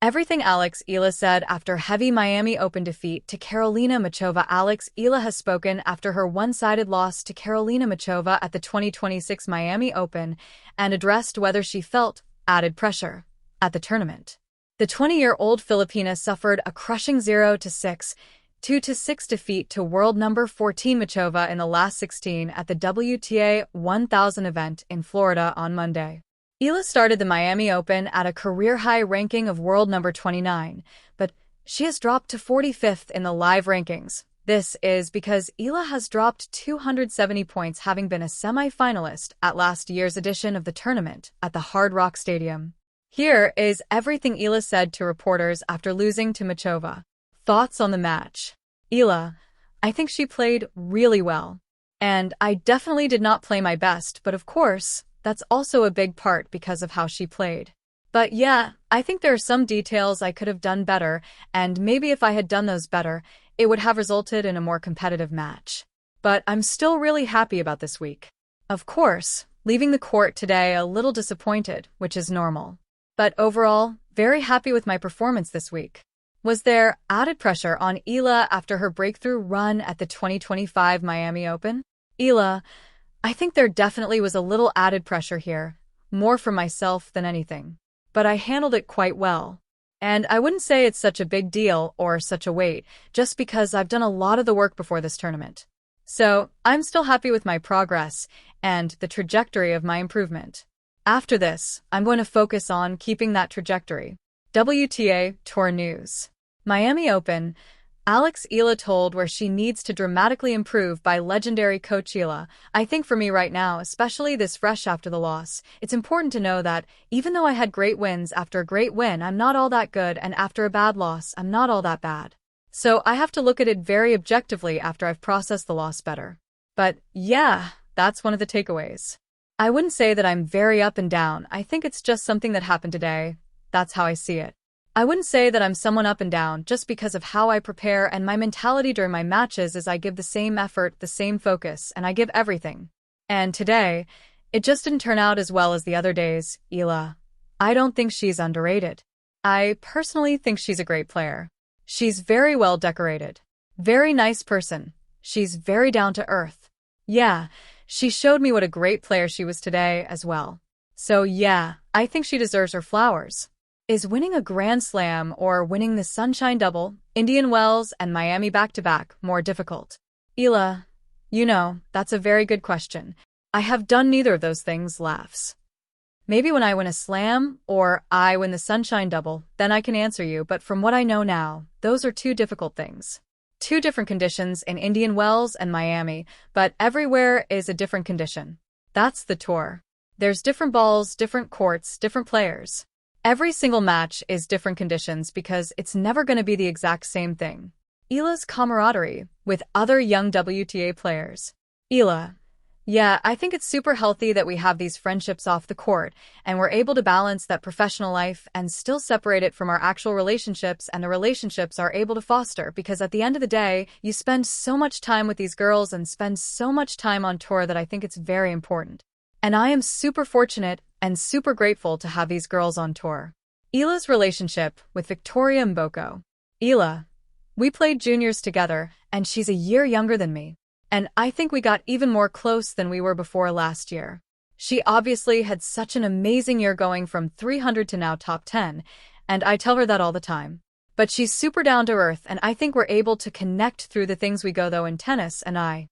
everything Alex Eala said after heavy Miami Open defeat to Karolina Muchova. Alex Eala has spoken after her one-sided loss to Karolina Muchova at the 2026 Miami Open and addressed whether she felt added pressure at the tournament. The 20-year-old Filipina suffered a crushing 0-6, 2-6 defeat to world number 14 Muchova in the last 16 at the WTA 1000 event in Florida on Monday. Eala started the Miami Open at a career-high ranking of world number 29, but she has dropped to 45th in the live rankings. This is because Eala has dropped 270 points, having been a semi-finalist at last year's edition of the tournament at the Hard Rock Stadium. Here is everything Eala said to reporters after losing to Muchova. Thoughts on the match. Eala, I think she played really well. And I definitely did not play my best, but of course, that's also a big part because of how she played. But yeah, I think there are some details I could have done better, and maybe if I had done those better, it would have resulted in a more competitive match. But I'm still really happy about this week. Of course, leaving the court today a little disappointed, which is normal. But overall, very happy with my performance this week. Was there added pressure on Eala after her breakthrough run at the 2025 Miami Open? Eala, I think there definitely was a little added pressure here, more for myself than anything. But I handled it quite well. And I wouldn't say it's such a big deal or such a weight, just because I've done a lot of the work before this tournament. So I'm still happy with my progress and the trajectory of my improvement. After this, I'm going to focus on keeping that trajectory. WTA Tour News. Miami Open. Alex Eala told where she needs to dramatically improve by legendary coach Eala. I think for me right now, especially this fresh after the loss, it's important to know that even though I had great wins after a great win, I'm not all that good, and after a bad loss, I'm not all that bad. So I have to look at it very objectively after I've processed the loss better. But yeah, that's one of the takeaways. I wouldn't say that I'm very up and down. I think it's just something that happened today. That's how I see it. I wouldn't say that I'm someone up and down just because of how I prepare, and my mentality during my matches is I give the same effort, the same focus, and I give everything. And today, it just didn't turn out as well as the other days. Eala, I don't think she's underrated. I personally think she's a great player. She's very well decorated. Very nice person. She's very down to earth. Yeah, she showed me what a great player she was today as well. So yeah, I think she deserves her flowers. Is winning a Grand Slam or winning the Sunshine Double, Indian Wells and Miami back-to-back, more difficult? Eala, that's a very good question. I have done neither of those things. Laughs. Maybe when I win a slam or I win the Sunshine Double, then I can answer you, but from what I know now, those are two difficult things. Two different conditions in Indian Wells and Miami, but everywhere is a different condition. That's the tour. There's different balls, different courts, different players. Every single match is different conditions because it's never going to be the exact same thing. Eala's camaraderie with other young WTA players. Eala, yeah, I think it's super healthy that we have these friendships off the court and we're able to balance that professional life and still separate it from our actual relationships, and the relationships are able to foster because at the end of the day, you spend so much time with these girls and spend so much time on tour that I think it's very important. And I am super fortunate and super grateful to have these girls on tour. Eala's relationship with Victoria Mboko. Eala, we played juniors together, and she's a year younger than me. And I think we got even more close than we were before last year. She obviously had such an amazing year going from 300 to now top 10, and I tell her that all the time. But she's super down to earth, and I think we're able to connect through the things we go though in tennis, and I